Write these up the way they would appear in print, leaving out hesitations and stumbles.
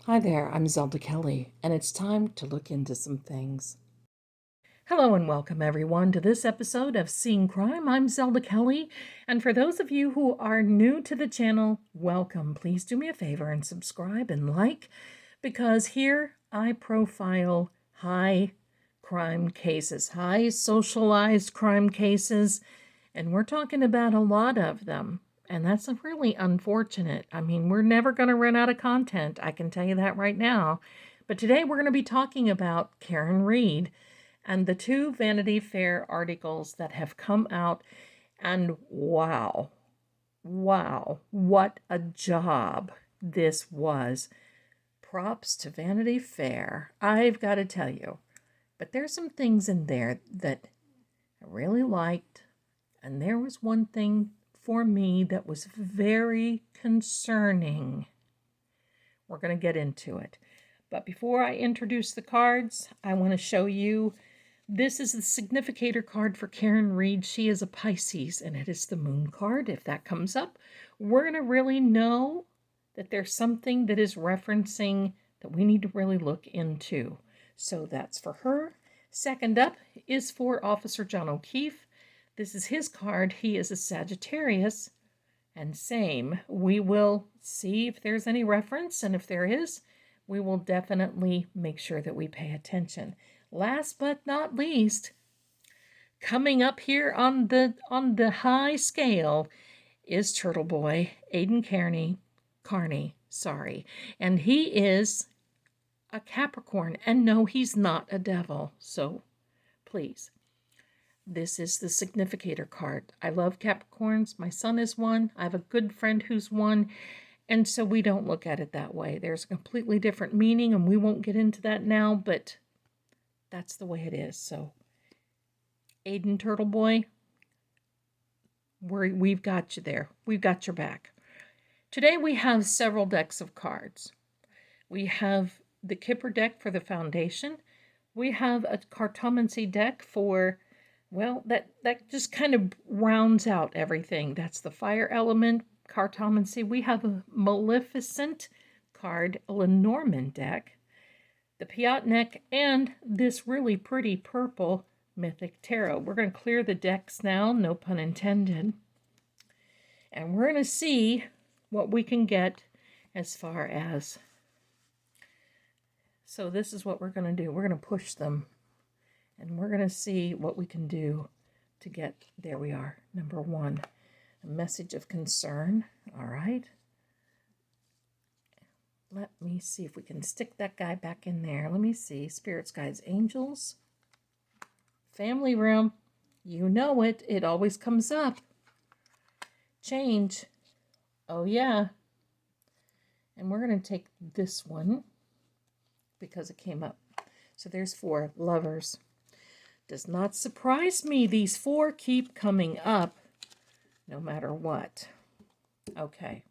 Hi there, I'm Zelda Kelly, and it's time to look into some things. Hello and welcome everyone to this episode of Seeing Crime. I'm Zelda Kelly, and for those of you who are new to the channel, welcome. Please do me a favor and subscribe and like, because here I profile high crime cases, high socialized crime cases, and we're talking about a lot of them. And that's really unfortunate. I mean, we're never going to run out of content. I can tell you that right now. But today we're going to be talking about Karen Read and the two Vanity Fair articles that have come out. And wow, what a job this was. Props to Vanity Fair, I've got to tell you. But there's some things in there that I really liked. And there was one thing for me that was very concerning. We're going to get into it. But before I introduce the cards, I want to show you, this is the significator card for Karen Read. She is a Pisces, and it is the moon card. If that comes up, we're going to really know that there's something that is referencing that we need to really look into. So that's for her. Second up is for Officer John O'Keefe. This is his card. He is a Sagittarius, and same. We will see if there's any reference, and if there is, we will definitely make sure that we pay attention. Last but not least, coming up here on the high scale is Turtle Boy, Aidan Carney, and he is a Capricorn, and no, he's not a devil, so please. This is the significator card. I love Capricorns. My son is one. I have a good friend who's one. And so we don't look at it that way. There's a completely different meaning, and we won't get into that now, but that's the way it is. So, Aiden Turtle Boy, we've got you there. We've got your back. Today we have several decks of cards. We have the Kipper deck for the Foundation. We have a Cartomancy deck for, well, that just kind of rounds out everything. That's the fire element, Cartomancy. We have a Maleficent card, a Lenormand deck, the Piatnik, and this really pretty purple Mythic Tarot. We're going to clear the decks now, no pun intended. And we're going to see what we can get as far as... So this is what we're going to do. We're going to push them. And we're going to see what we can do to get, there we are, number one, a message of concern. All right. Let me see if we can stick that guy back in there. Let me see. Spirits, guides, angels. Family room. You know it. It always comes up. Change. Oh, yeah. And we're going to take this one because it came up. So there's 4 lovers. Does not surprise me. These 4 keep coming up no matter what. Okay.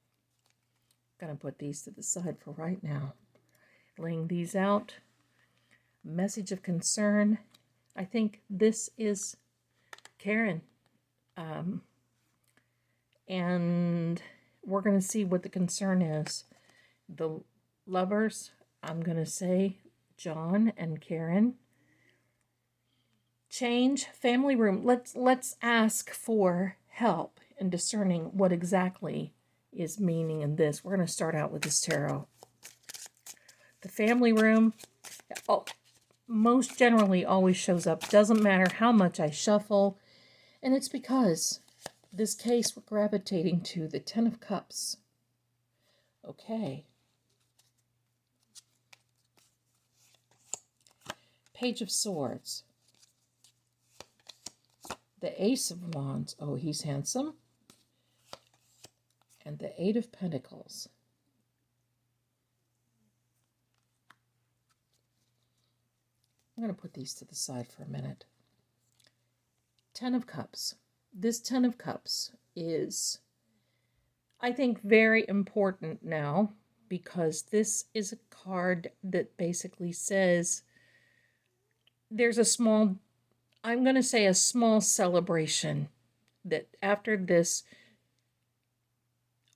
Going to put these to the side for right now. Laying these out. Message of concern. I think this is Karen. And we're going to see what the concern is. The lovers, I'm going to say John and Karen. Change, family room. Let's ask for help in discerning what exactly is meaning in this. We're going to start out with this tarot. The family room, most generally always shows up. Doesn't matter how much I shuffle. And it's because this case we're gravitating to the 10 of Cups. Okay. Page of Swords. The Ace of Wands. Oh, he's handsome. And the 8 of Pentacles. I'm going to put these to the side for a minute. 10 of Cups. This 10 of Cups is, I think, very important now because this is a card that basically says there's a small, I'm going to say a small celebration that after this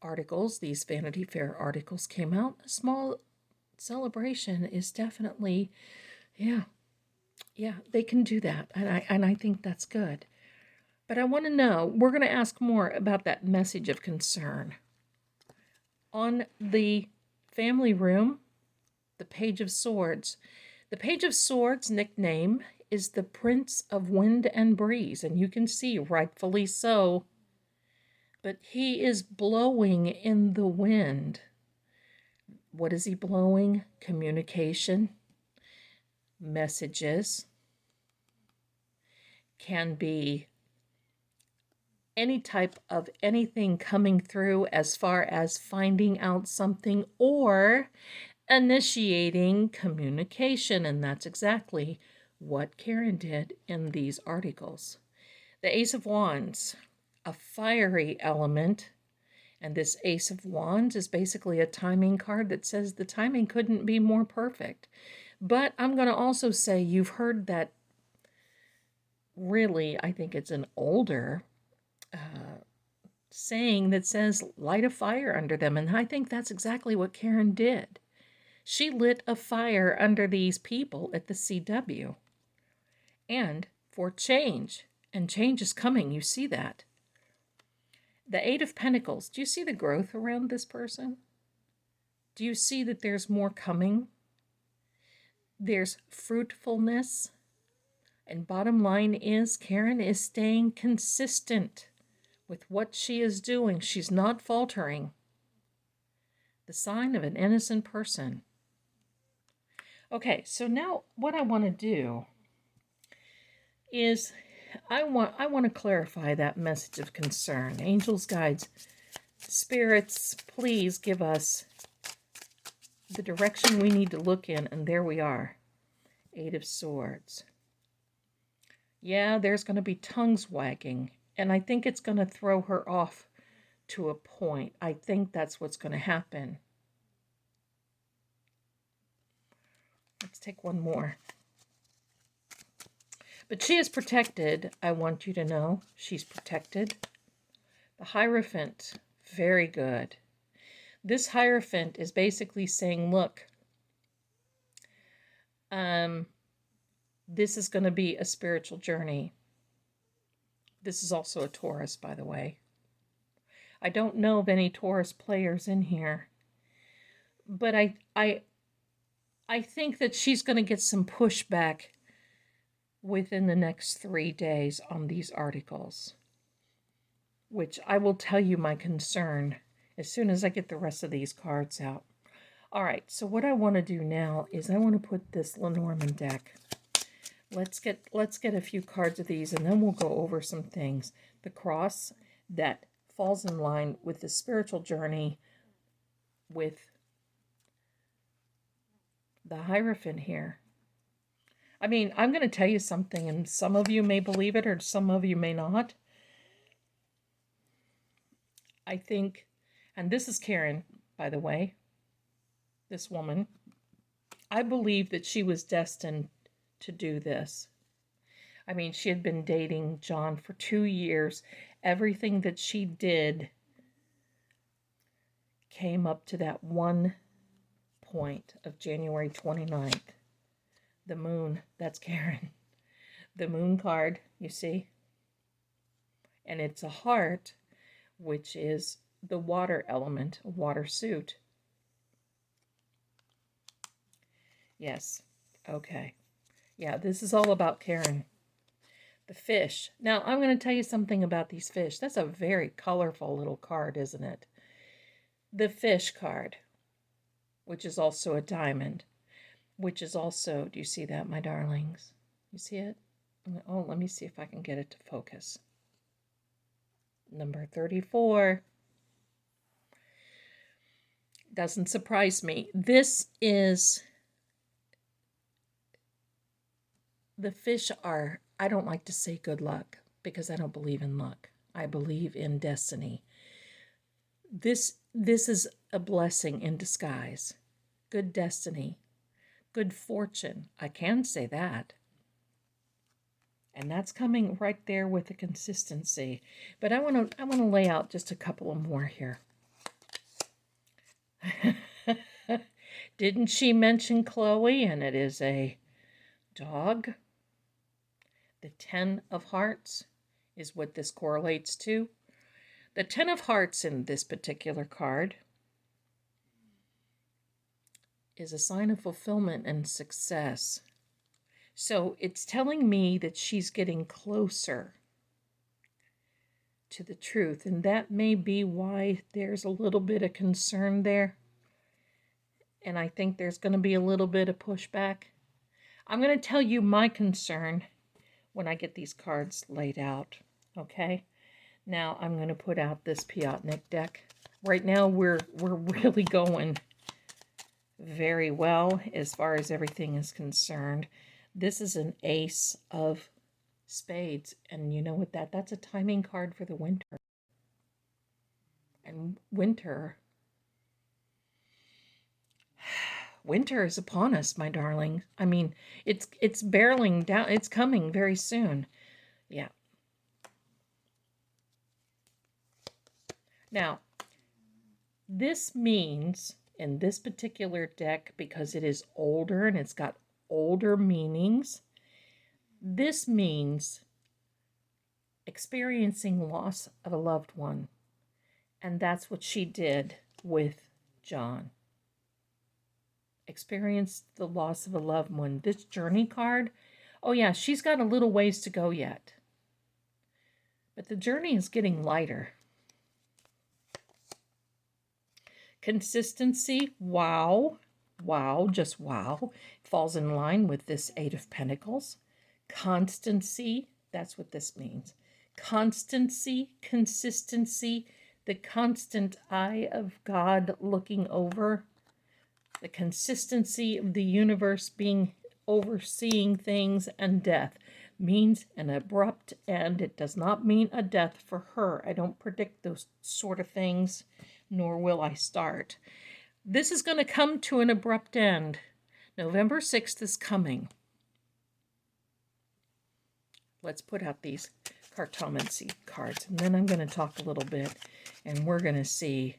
articles, these Vanity Fair articles came out, a small celebration is definitely, yeah, they can do that. And I think that's good. But I want to know, we're going to ask more about that message of concern. On the family room, the Page of Swords. The Page of Swords nickname is the Prince of Wind and Breeze, and you can see, rightfully so. But he is blowing in the wind. What is he blowing? Communication, messages, can be any type of anything coming through as far as finding out something or initiating communication. And that's exactly what Karen did in these articles. The Ace of Wands, a fiery element. And this Ace of Wands is basically a timing card that says the timing couldn't be more perfect. But I'm going to also say you've heard that, really, I think it's an older saying that says light a fire under them. And I think that's exactly what Karen did. She lit a fire under these people at the CW. And for change. And change is coming. You see that. The Eight of Pentacles. Do you see the growth around this person? Do you see that there's more coming? There's fruitfulness. And bottom line is, Karen is staying consistent with what she is doing. She's not faltering. The sign of an innocent person. Okay, so now what I want to do is I want to clarify that message of concern. Angels, guides, spirits, please give us the direction we need to look in. And there we are. Eight of Swords. Yeah, there's going to be tongues wagging. And I think it's going to throw her off to a point. I think that's what's going to happen. Let's take one more. But she is protected. I want you to know she's protected. The Hierophant, very good. This Hierophant is basically saying, look, this is going to be a spiritual journey. This is also a Taurus, by the way. I don't know of any Taurus players in here. But I think that she's going to get some pushback within the next 3 days on these articles, which I will tell you my concern as soon as I get the rest of these cards out. All right, so what I want to do now is I want to put this Lenormand deck. Let's get a few cards of these, and then we'll go over some things. The Cross, that falls in line with the spiritual journey, with the Hierophant here. I mean, I'm going to tell you something, and some of you may believe it, or some of you may not. I think, and this is Karen, by the way, this woman, I believe that she was destined to do this. I mean, she had been dating John for 2 years. Everything that she did came up to that one point of January 29th. The moon, that's Karen. The moon card, you see? And it's a heart, which is the water element, a water suit. Yes, okay. Yeah, this is all about Karen. The fish. Now, I'm going to tell you something about these fish. That's a very colorful little card, isn't it? The fish card, which is also a diamond, which is also, do you see that, my darlings? You see it? Oh, let me see if I can get it to focus. Number 34. Doesn't surprise me. This is, the fish are, I don't like to say good luck because I don't believe in luck. I believe in destiny. This is a blessing in disguise. Good destiny. Good fortune. I can say that. And that's coming right there with the consistency. But I want to lay out just a couple of more here. Didn't she mention Chloe? And it is a dog. The 10 of hearts is what this correlates to. The 10 of hearts in this particular card is a sign of fulfillment and success. So it's telling me that she's getting closer to the truth, and that may be why there's a little bit of concern there. And I think there's going to be a little bit of pushback. I'm going to tell you my concern when I get these cards laid out, okay? Now I'm going to put out this Piatnik deck. Right now we're really going very well as far as everything is concerned. This is an ace of spades, and you know what that's a timing card for the winter. And winter is upon us, my darling. I mean, it's barreling down. It's coming very soon. Yeah. Now, this means in this particular deck, because it is older and it's got older meanings, this means experiencing loss of a loved one. And that's what she did with John. Experienced the loss of a loved one. This journey card, oh yeah, she's got a little ways to go yet. But the journey is getting lighter. Consistency, wow, just wow. Falls in line with this Eight of Pentacles. Constancy, that's what this means. Constancy, consistency, the constant eye of God looking over. The consistency of the universe being overseeing things, and death means an abrupt end. It does not mean a death for her. I don't predict those sort of things, nor will I start. This is going to come to an abrupt end. November 6th is coming. Let's put out these Cartomancy cards, and then I'm going to talk a little bit, and we're going to see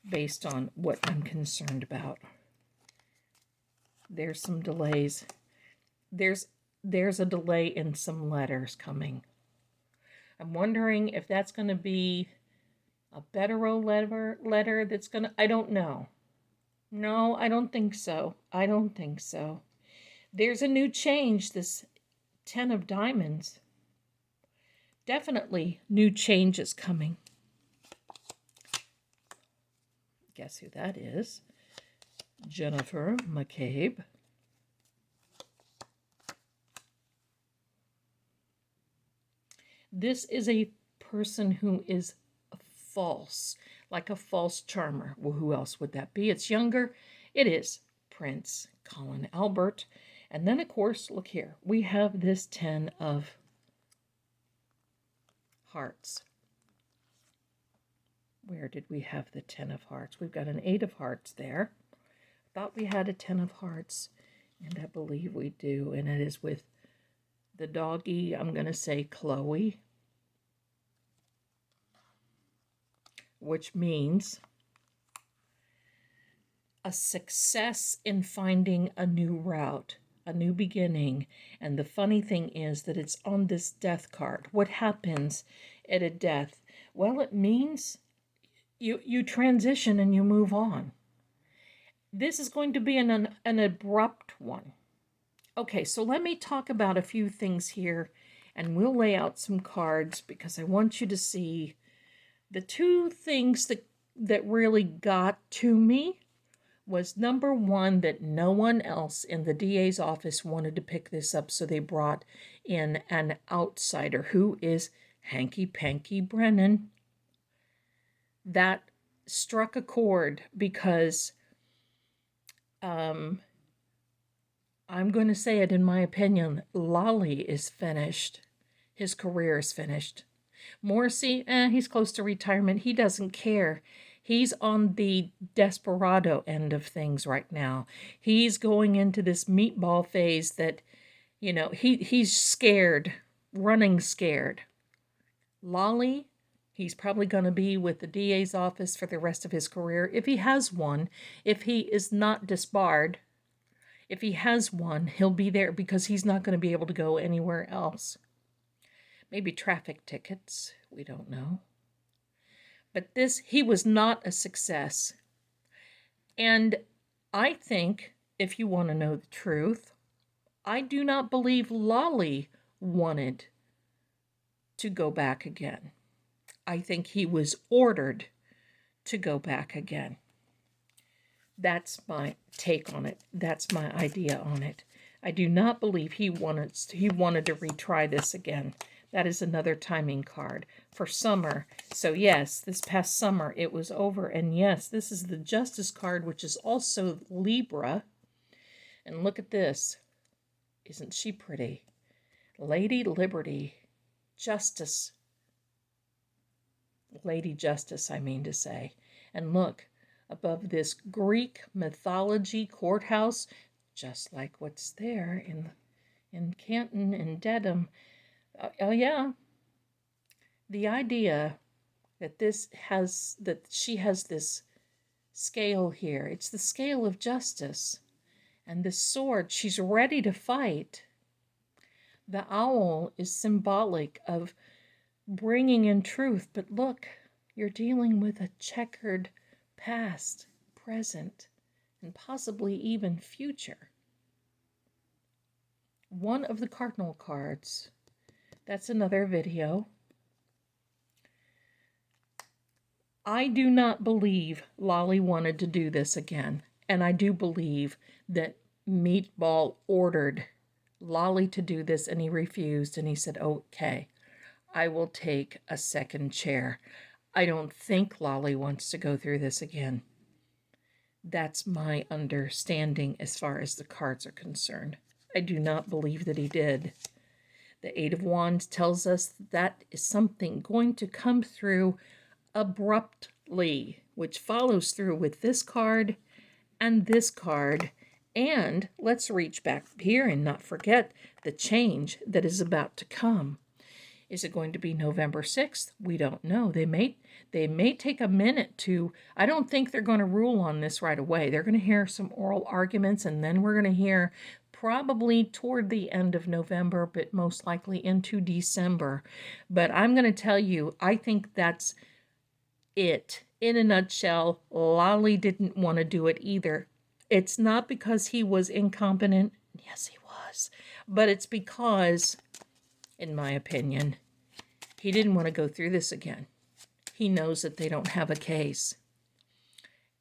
based on what I'm concerned about. There's some delays. There's a delay in some letters coming. I'm wondering if that's going to be a better letter that's going to... I don't know. No, I don't think so. I don't think so. There's a new change, this 10 of Diamonds. Definitely new change is coming. Guess who that is? Jennifer McCabe. This is a person who is false, like a false charmer. Well, who else would that be? It's younger. It is Prince Colin Albert. And then, of course, look here. We have this 10 of Hearts. Where did we have the 10 of Hearts? We've got an 8 of Hearts there. Thought we had a 10 of Hearts, and I believe we do. And it is with the doggy, I'm going to say Chloe, which means a success in finding a new route, a new beginning. And the funny thing is that it's on this death card. What happens at a death? Well, it means you transition and you move on. This is going to be an abrupt one. Okay, so let me talk about a few things here, and we'll lay out some cards because I want you to see the two things that really got to me was, number one, that no one else in the DA's office wanted to pick this up, so they brought in an outsider, who is Hanky Panky Brennan. That struck a chord because I'm going to say it, in my opinion, Lolly is finished. His career is finished. Morrissey, he's close to retirement. He doesn't care. He's on the desperado end of things right now. He's going into this meatball phase that, you know, he's scared, running scared. Lolly He's probably going to be with the DA's office for the rest of his career, if he has one. If he is not disbarred, if he has one, he'll be there because he's not going to be able to go anywhere else. Maybe traffic tickets, we don't know. But he was not a success. And I think, if you want to know the truth, I do not believe Lolly wanted to go back again. I think he was ordered to go back again. That's my take on it. That's my idea on it. I do not believe he wanted to retry this again. That is another timing card for summer. So yes, this past summer it was over. And yes, this is the Justice card, which is also Libra. And look at this. Isn't she pretty? Lady Liberty. Justice. Lady Justice, I mean to say. And look, above this Greek mythology courthouse, just like what's there in Canton and Dedham. Oh yeah. The idea that she has this scale here. It's the scale of justice. And this sword, she's ready to fight. The owl is symbolic of bringing in truth. But look, you're dealing with a checkered past, present, and possibly even future. One of the cardinal cards. That's another video. I do not believe Lolly wanted to do this again. And I do believe that Meatball ordered Lolly to do this, and he refused, and he said, okay, I will take a second chair. I don't think Lolly wants to go through this again. That's my understanding as far as the cards are concerned. I do not believe that he did. The Eight of Wands tells us that is something going to come through abruptly, which follows through with this card and this card. And let's reach back here and not forget the change that is about to come. Is it going to be November 6th? We don't know. They may take a minute to, I don't think they're going to rule on this right away. They're going to hear some oral arguments, and then we're going to hear probably toward the end of November, but most likely into December. But I'm going to tell you, I think that's it. In a nutshell, Lolly didn't want to do it either. It's not because he was incompetent. Yes, he was. But it's because, in my opinion, he didn't want to go through this again. He knows that they don't have a case.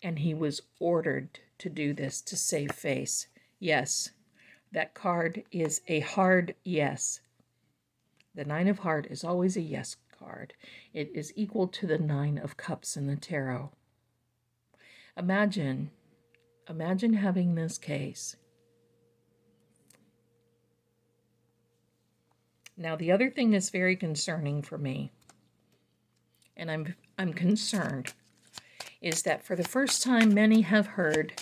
And he was ordered to do this to save face. Yes, that card is a hard yes. The Nine of Hearts is always a yes card. It is equal to the Nine of Cups in the tarot. Imagine having this case. Now, the other thing that's very concerning for me, and I'm concerned, is that for the first time, many have heard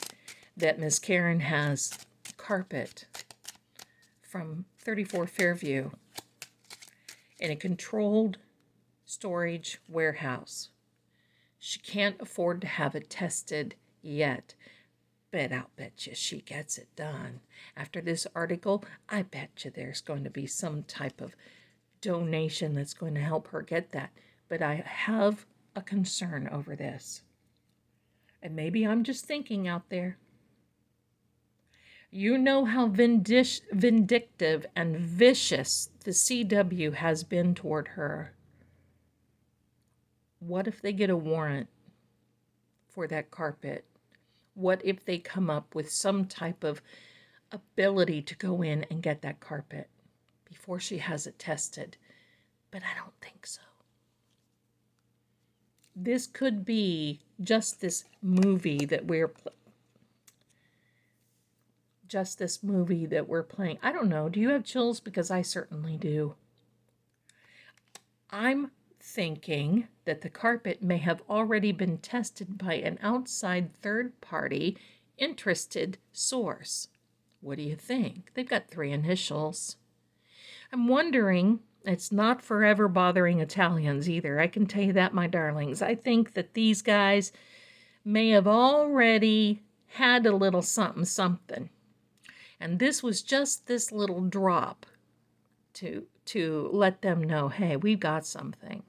that Miss Karen has carpet from 34 Fairview in a controlled storage warehouse. She can't afford to have it tested yet. But I'll bet you she gets it done. After this article, I bet you there's going to be some type of donation that's going to help her get that. But I have a concern over this. And maybe I'm just thinking out there. You know how vindictive and vicious the CW has been toward her. What if they get a warrant for that carpet? What if they come up with some type of ability to go in and get that carpet before she has it tested? But I don't think so. This could be just this movie that we're playing. I don't know. Do you have chills? Because I certainly do. I'm thinking that the carpet may have already been tested by an outside third-party interested source. What do you think? They've got 3 initials. I'm wondering It's not forever bothering Italians either. I can tell you that, my darlings. I think that these guys may have already had a little something something. And this was just this little drop to let them know, hey, we've got something.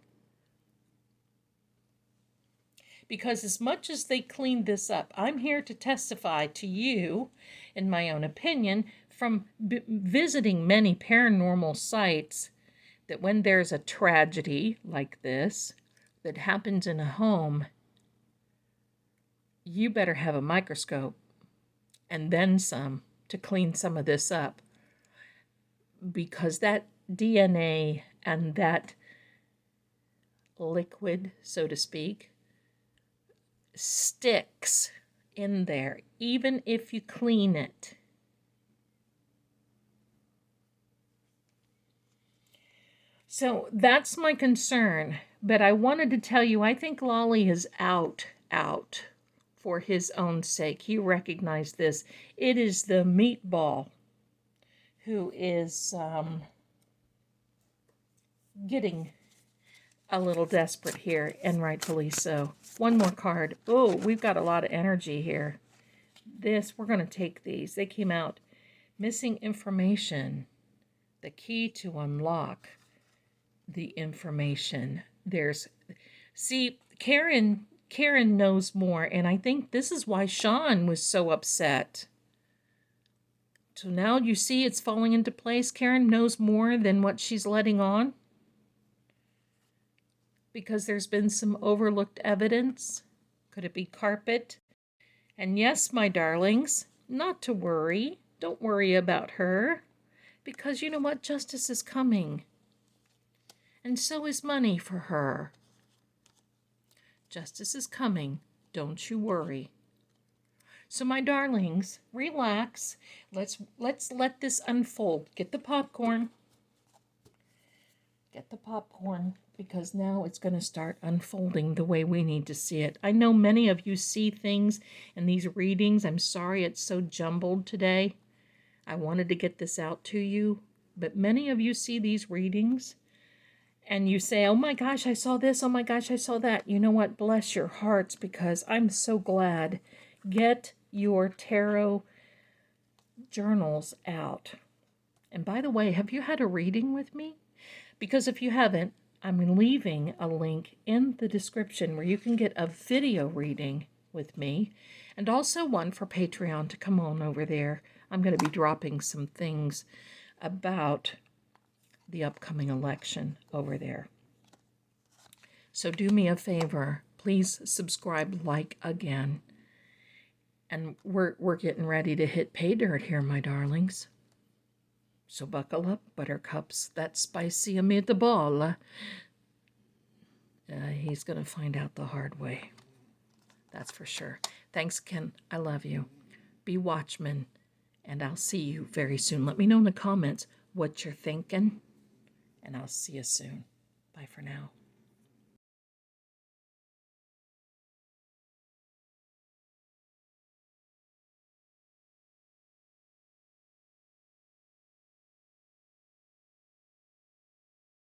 Because as much as they cleaned this up, I'm here to testify to you, in my own opinion, from visiting many paranormal sites, that when there's a tragedy like this that happens in a home, you better have a microscope and then some to clean some of this up. Because that DNA and that liquid, so to speak, sticks in there, even if you clean it. So that's my concern. But I wanted to tell you, I think Lolly is out for his own sake. He recognized this. It is the meatball who is getting a little desperate here, and rightfully so. One more card. Oh, we've got a lot of energy here. We're going to take these. They came out. Missing information. The key to unlock the information. See, Karen knows more, and I think this is why Sean was so upset. So now you see it's falling into place. Karen knows more than what she's letting on, because there's been some overlooked evidence. Could it be carpet? And yes, my darlings, not to worry. Don't worry about her, because you know what? Justice is coming. And so is money for her. Justice is coming. Don't you worry. So my darlings, relax. Let's let this unfold. Get the popcorn. Get the popcorn, because now it's going to start unfolding the way we need to see it. I know many of you see things in these readings. I'm sorry it's so jumbled today. I wanted to get this out to you, but many of you see these readings and you say, oh my gosh, I saw this. Oh my gosh, I saw that. You know what? Bless your hearts, because I'm so glad. Get your tarot journals out. And by the way, have you had a reading with me? Because if you haven't, I'm leaving a link in the description where you can get a video reading with me, and also one for Patreon to come on over there. I'm going to be dropping some things about the upcoming election over there. So do me a favor, please subscribe, like again. And we're getting ready to hit pay dirt here, my darlings. So buckle up, buttercups. That spicy meatball. He's going to find out the hard way. That's for sure. Thanks, Ken. I love you. Be watchmen, and I'll see you very soon. Let me know in the comments what you're thinking, and I'll see you soon. Bye for now.